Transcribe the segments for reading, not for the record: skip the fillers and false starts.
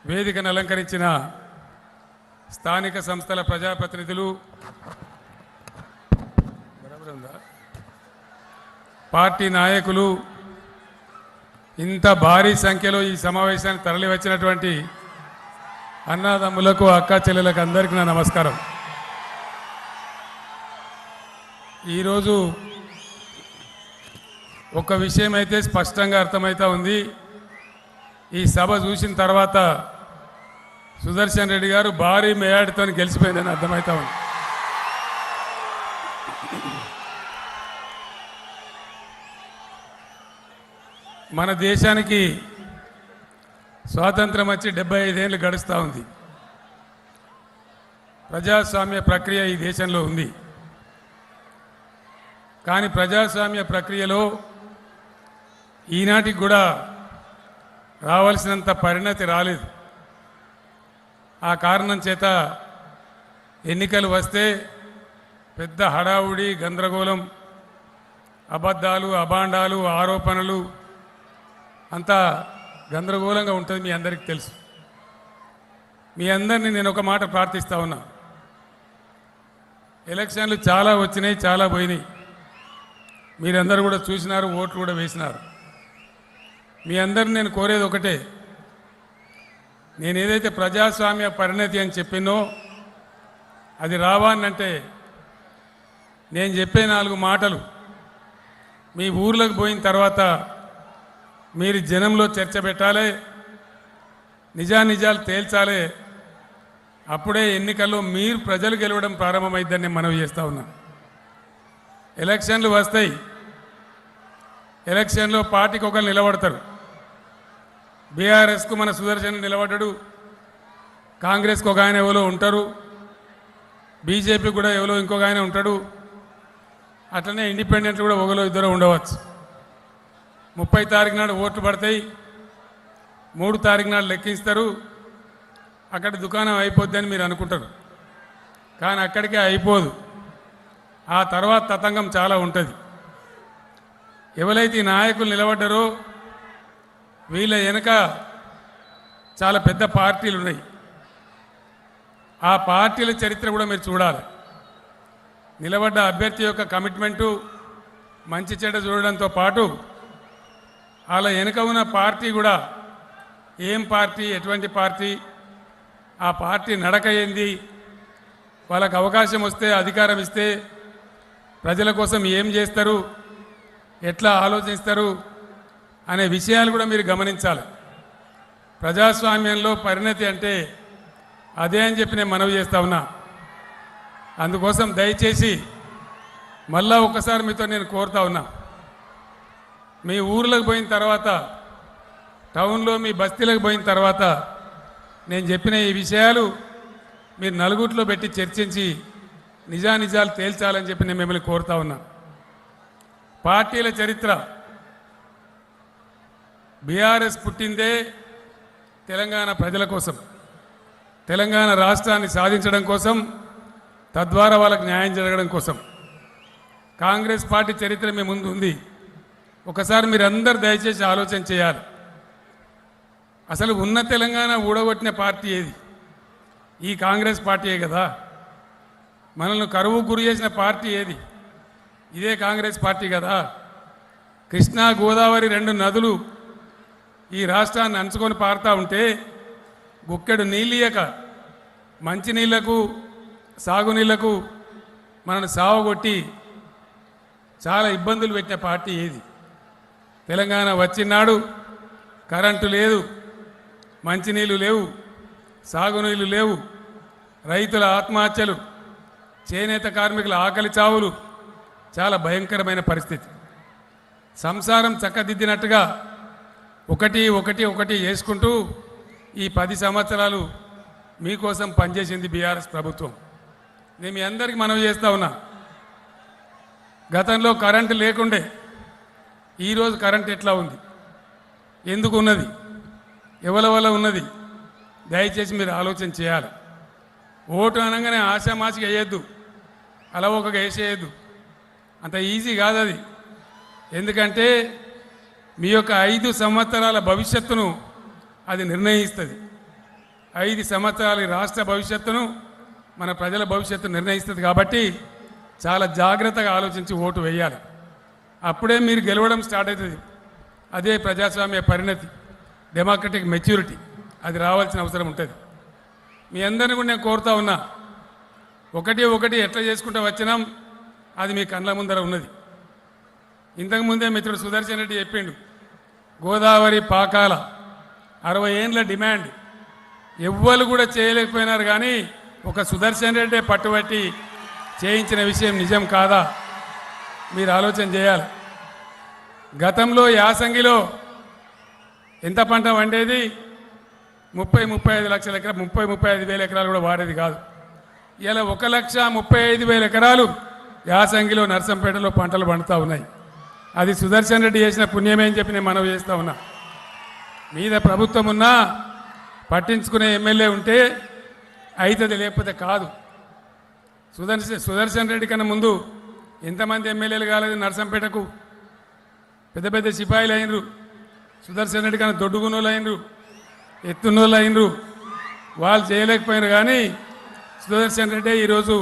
వేదికను అలంకరించిన స్థానిక సంస్థల ప్రజాప్రతినిధులు, పార్టీ నాయకులు, ఇంత భారీ సంఖ్యలో ఈ సమావేశానికి తరలివచ్చినటువంటి అన్నదమ్ములకు, అక్క చెల్లెలకు అందరికీ నా నమస్కారం. ఈరోజు ఒక విషయం అయితే స్పష్టంగా అర్థమవుతా ఉంది. ఈ సభ చూసిన తర్వాత సుదర్శన్ రెడ్డి గారు భారీ మేయాడితో గెలిచిపోయిందని అర్థమవుతా ఉంది. మన దేశానికి స్వాతంత్రం వచ్చి 75 ఏళ్ళు గడుస్తూ ఉంది. ప్రజాస్వామ్య ప్రక్రియ ఈ దేశంలో ఉంది. కానీ ప్రజాస్వామ్య ప్రక్రియలో ఈనాటికి కూడా రావాల్సినంత పరిణతి రాలేదు. ఆ కారణం చేత ఎన్నికలు వస్తే పెద్ద హడావుడి, గందరగోళం, అబద్ధాలు, అభాండాలు, ఆరోపణలు, అంతా గందరగోళంగా ఉంటుంది. మీ అందరికీ తెలుసు. మీ అందరినీ నేను ఒక మాట ప్రార్థిస్తూ ఉన్నా. ఎలక్షన్లు చాలా వచ్చినాయి, చాలా పోయినాయి. మీరందరూ కూడా చూసినారు, ఓట్లు కూడా వేసినారు. మీ అందరిని నేను కోరేది ఒకటే, నేను ఏదైతే ప్రజాస్వామ్య పరిణతి అని చెప్పినో అది రావాలంటే నేను చెప్పే 4 మాటలు మీ ఊర్లోకి పోయిన తర్వాత మీరు జనంలో చర్చ పెట్టాలి, నిజానిజాలు తేల్చాలి. అప్పుడే ఎన్నికల్లో మీరు ప్రజలు గెలవడం ప్రారంభమైందని నేను మనవి చేస్తూ ఉన్నా. ఎలక్షన్లు వస్తాయి. ఎలక్షన్లో పార్టీకి ఒకరు నిలబడతారు. బీఆర్ఎస్కు మన సుదర్శన్ నిలబడ్డాడు, కాంగ్రెస్కి ఒక ఆయన ఎవరో ఉంటారు, బీజేపీ కూడా ఎవరో ఇంకొక ఆయన ఉంటాడు, అట్లనే ఇండిపెండెంట్ కూడా ఒకరో ఇద్దరు ఉండవచ్చు. 30 తారీఖు నాడు ఓట్లు పడతాయి, 3 తారీఖు నాడు లెక్కిస్తారు. అక్కడ దుకాణం అయిపోద్దని మీరు అనుకుంటారు, కానీ అక్కడికే అయిపోదు. ఆ తర్వాత తతంగం చాలా ఉంటుంది. ఎవరైతే ఈ నాయకులు నిలబడ్డారో వీళ్ళ వెనక చాలా పెద్ద పార్టీలు ఉన్నాయి. ఆ పార్టీల చరిత్ర కూడా మీరు చూడాలి. నిలబడ్డ అభ్యర్థి యొక్క కమిట్మెంటు, మంచి చెడ్డ చూడడంతో పాటు వాళ్ళ వెనుక ఉన్న పార్టీ కూడా ఏం పార్టీ, ఎటువంటి పార్టీ, ఆ పార్టీ నడక ఏంది, వాళ్ళకు అవకాశం వస్తే, అధికారం ఇస్తే ప్రజల కోసం ఏం చేస్తారు, ఎట్లా ఆలోచిస్తారు అనే విషయాలు కూడా మీరు గమనించాలి. ప్రజాస్వామ్యంలో పరిణతి అంటే అదే అని చెప్పి నేను మనవి చేస్తా ఉన్నా. అందుకోసం దయచేసి మళ్ళా ఒకసారి మీతో నేను కోరుతా ఉన్నా, మీ ఊర్లకు పోయిన తర్వాత, టౌన్లో మీ బస్తీలకు పోయిన తర్వాత నేను చెప్పిన ఈ విషయాలు మీరు నలుగురిలో పెట్టి చర్చించి నిజానిజాలు తేల్చాలని చెప్పి నేను మిమ్మల్ని కోరుతా ఉన్నా. పార్టీల చరిత్ర, బీఆర్ఎస్ పుట్టిందే తెలంగాణ ప్రజల కోసం, తెలంగాణ రాష్ట్రాన్ని సాధించడం కోసం, తద్వారా వాళ్ళకు న్యాయం జరగడం కోసం. కాంగ్రెస్ పార్టీ చరిత్ర మీ ముందు ఉంది. ఒకసారి మీరందరూ దయచేసి ఆలోచన చేయాలి. అసలు ఉన్న తెలంగాణ ఊడగొట్టిన పార్టీ ఏది? ఈ కాంగ్రెస్ పార్టీయే కదా. మనల్ని కరువు గురి చేసిన పార్టీ ఏది? ఇదే కాంగ్రెస్ పార్టీ కదా. కృష్ణా, గోదావరి 2 నదులు ఈ రాష్ట్రాన్ని అంచుకొని పారుతూ ఉంటే గుక్కెడు నీళ్ళియక మంచినీళ్లకు, సాగునీళ్లకు మనల్ని సావగొట్టి చాలా ఇబ్బందులు పెట్టిన పార్టీ ఏది? తెలంగాణ వచ్చినాడు కరెంటు లేదు, మంచినీళ్ళు లేవు, సాగునీళ్ళు లేవు, రైతుల ఆత్మహత్యలు, చేనేత కార్మికుల ఆకలి చావులు, చాలా భయంకరమైన పరిస్థితి. సంసారం చక్కదిద్దినట్టుగా ఒకటి ఒకటి ఒకటి చేసుకుంటూ ఈ 10 సంవత్సరాలు మీకోసం పనిచేసింది బీఆర్ఎస్ ప్రభుత్వం. నేను మీ అందరికీ మనవి చేస్తూ ఉన్నా, గతంలో కరెంటు లేకుండే ఈరోజు కరెంట్ ఎట్లా ఉంది, ఎందుకు ఉన్నది, ఎవరి వల్ల ఉన్నది, దయచేసి మీరు ఆలోచన చేయాలి. ఓటు అనగానే ఆశామాసిగా వేయద్దు, అలవోకగా వేసేయద్దు. అంత ఈజీ కాదు అది. ఎందుకంటే మీ యొక్క 5 సంవత్సరాల భవిష్యత్తును అది నిర్ణయిస్తుంది. 5 సంవత్సరాల ఈ రాష్ట్ర భవిష్యత్తును మన ప్రజల భవిష్యత్తు నిర్ణయిస్తుంది కాబట్టి చాలా జాగ్రత్తగా ఆలోచించి ఓటు వేయాలి. అప్పుడే మీరు గెలవడం స్టార్ట్ అవుతుంది. అదే ప్రజాస్వామ్య పరిణతి, డెమోక్రటిక్ మెచ్యూరిటీ అది రావాల్సిన అవసరం ఉంటుంది. మీ అందరిని కూడా నేను కోరుతా ఉన్నా, ఒకటి ఎట్లా చేసుకుంటూ వచ్చినాం అది మీ కళ్ళ ముందర ఉన్నది. ఇంతకుముందే మిత్రుడు సుదర్శన్ రెడ్డి చెప్పిండు, గోదావరి పాకాల 60 ఏండ్ల డిమాండ్ ఎవ్వరు కూడా చేయలేకపోయినారు. కానీ ఒక సుదర్శన్ రెడ్డి పట్టుబట్టి చేయించిన విషయం నిజం కాదా? మీరు ఆలోచన చేయాలి. గతంలో యాసంగిలో ఎంత పంట వండేది? 30-35 లక్షల ఎకరాలు, 30-35 వేల ఎకరాలు కూడా వాడేది కాదు. ఇలా 1,35,000 ఎకరాలు యాసంగిలో నర్సంపేటలో పంటలు పండుతూ ఉన్నాయి. అది సుదర్శన్ రెడ్డి చేసిన పుణ్యమే అని చెప్పి నేను మనవి చేస్తూ ఉన్నా. మీద ప్రభుత్వం ఉన్నా పట్టించుకునే ఎమ్మెల్యే ఉంటే అవుతుంది, లేకపోతే కాదు. సుదర్శన్ రెడ్డి కన్నా ముందు ఎంతమంది ఎమ్మెల్యేలు కాలేదు నర్సంపేటకు? పెద్ద పెద్ద సిపాయిలు అయినరు. సుదర్శన్ రెడ్డి కన్నా దొడ్డుగునోళ్ళు అయినరు, ఎత్తున్నోళ్ళు అయినరు. వాళ్ళు చేయలేకపోయినారు. కానీ సుదర్శన్ రెడ్డి ఈరోజు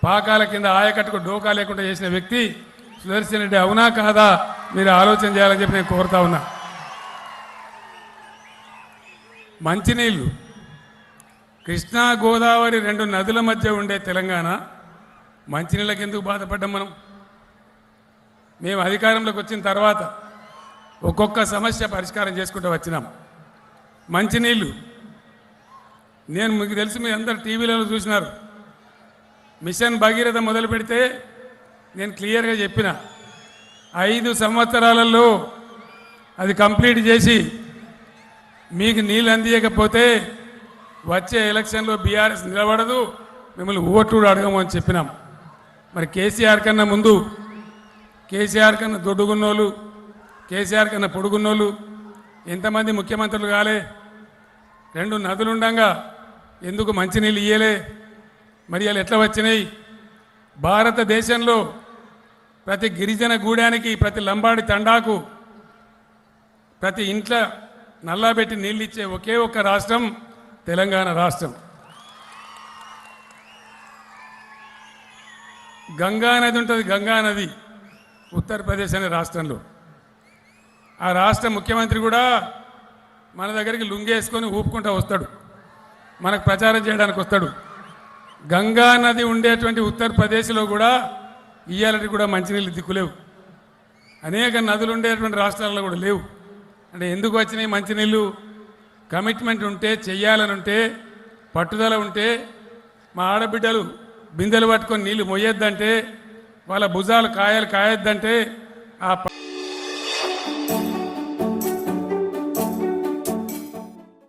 పాకాల కింద ఆయకట్టుకు డోకా లేకుండా చేసిన వ్యక్తి సుదర్శన్ రెడ్డి. అవునా కాదా? మీరు ఆలోచన చేయాలని చెప్పి నేను కోరుతా ఉన్నా. మంచినీళ్ళు, కృష్ణా గోదావరి 2 నదుల మధ్య ఉండే తెలంగాణ మంచినీళ్ళకి ఎందుకు బాధపడ్డాం మనం? మేము అధికారంలోకి వచ్చిన తర్వాత ఒక్కొక్క సమస్య పరిష్కారం చేసుకుంటూ వచ్చినాం. మంచినీళ్ళు, నేను మీకు తెలుసు, మీరు అందరు టీవీలలో చూసినారు. మిషన్ భగీరథ మొదలు పెడితే నేను క్లియర్గా చెప్పిన 5 సంవత్సరాలలో అది కంప్లీట్ చేసి మీకు నీళ్ళు అందియకపోతే వచ్చే ఎలక్షన్లో బీఆర్ఎస్ నిలబడదు, మిమ్మల్ని ఓట్లు అడగము అని చెప్పినాం. మరి కేసీఆర్ కన్నా ముందు, కేసీఆర్ కన్నా దొడ్డుగున్నోళ్ళు, కేసీఆర్ కన్నా పొడుగున్నోళ్ళు ఎంతమంది ముఖ్యమంత్రులు కాలే? 2 నదులుండగా ఎందుకు మంచినీళ్ళు ఇయ్యలే? మరి వాళ్ళు ఎట్లా వచ్చినాయి? భారతదేశంలో ప్రతి గిరిజన గూడానికి, ప్రతి లంబాడి తండాకు, ప్రతి ఇంట్లో నల్లాబెట్టి నీళ్ళు ఇచ్చే ఒకే ఒక్క రాష్ట్రం తెలంగాణ రాష్ట్రం. గంగా నది ఉంటుంది, గంగా నది ఉత్తరప్రదేశ్ అనే రాష్ట్రంలో. ఆ రాష్ట్ర ముఖ్యమంత్రి కూడా మన దగ్గరికి లుంగేసుకొని ఊపుకుంటూ వస్తాడు, మనకు ప్రచారం చేయడానికి వస్తాడు. గంగా నది ఉండేటువంటి ఉత్తరప్రదేశ్లో కూడా ఇయ్యాలటి కూడా మంచినీళ్ళు దిక్కులేవు. అనేక నదులు ఉండేటువంటి రాష్ట్రాల్లో కూడా లేవు. అంటే ఎందుకు వచ్చినాయి మంచినీళ్ళు? కమిట్మెంట్ ఉంటే, చెయ్యాలని ఉంటే, పట్టుదల ఉంటే, మా ఆడబిడ్డలు బిందెలు పట్టుకొని నీళ్లు మొయ్యొద్దంటే, వాళ్ళ భుజాలు కాయలు కాయొద్దంటే ఆ